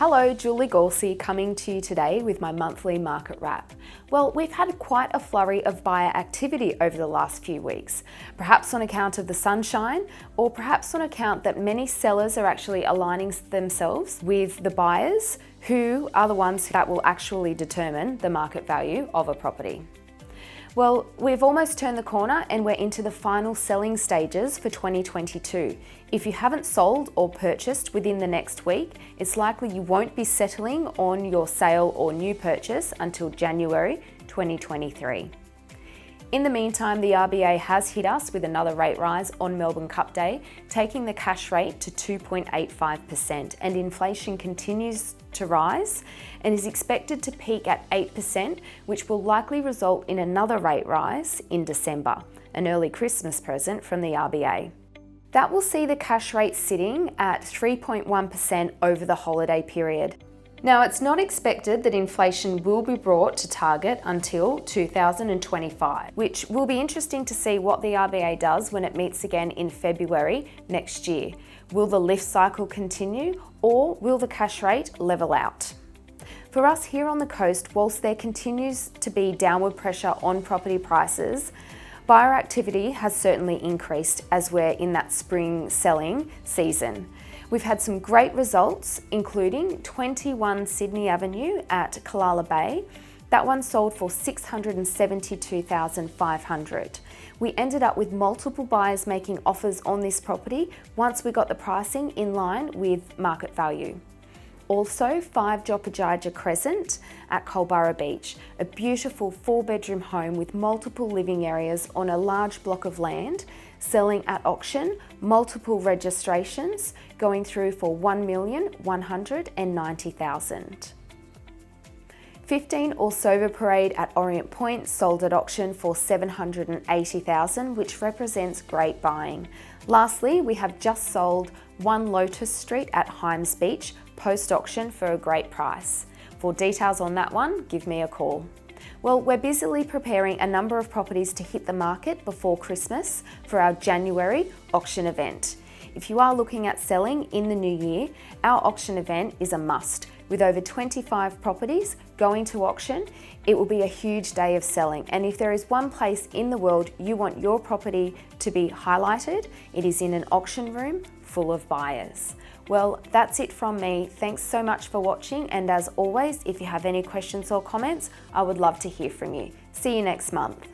Hello, Julie Galsey coming to you today with my monthly market wrap. Well, we've had quite a flurry of buyer activity over the last few weeks, perhaps on account of the sunshine or perhaps on account that many sellers are actually aligning themselves with the buyers who are the ones that will actually determine the market value of a property. Well, we've almost turned the corner and we're into the final selling stages for 2022. If you haven't sold or purchased within the next week, it's likely you won't be settling on your sale or new purchase until January 2023. In the meantime, the RBA has hit us with another rate rise on Melbourne Cup Day, taking the cash rate to 2.85%, and inflation continues to rise and is expected to peak at 8%, which will likely result in another rate rise in December, an early Christmas present from the RBA. That will see the cash rate sitting at 3.1% over the holiday period. Now, it's not expected that inflation will be brought to target until 2025, which will be interesting to see what the RBA does when it meets again in February next year. Will the lift cycle continue, or will the cash rate level out? For us here on the coast, whilst there continues to be downward pressure on property prices, buyer activity has certainly increased as we're in that spring selling season. We've had some great results, including 21 Sydney Avenue at Killala Bay. That one sold for $672,500. We ended up with multiple buyers making offers on this property once we got the pricing in line with market value. Also, 5 Joppa Crescent at Culburra Beach, a beautiful 4-bedroom home with multiple living areas on a large block of land, selling at auction, multiple registrations, going through for $1,190,000. 15 Orsover Parade at Orient Point sold at auction for $780,000, which represents great buying. Lastly, we have just sold 1 Lotus Street at Hymes Beach post-auction for a great price. For details on that one, give me a call. Well, we're busily preparing a number of properties to hit the market before Christmas for our January auction event. If you are looking at selling in the new year, our auction event is a must. With over 25 properties going to auction, it will be a huge day of selling. And if there is one place in the world you want your property to be highlighted, it is in an auction room full of buyers. Well, that's it from me. Thanks so much for watching. And as always, if you have any questions or comments, I would love to hear from you. See you next month.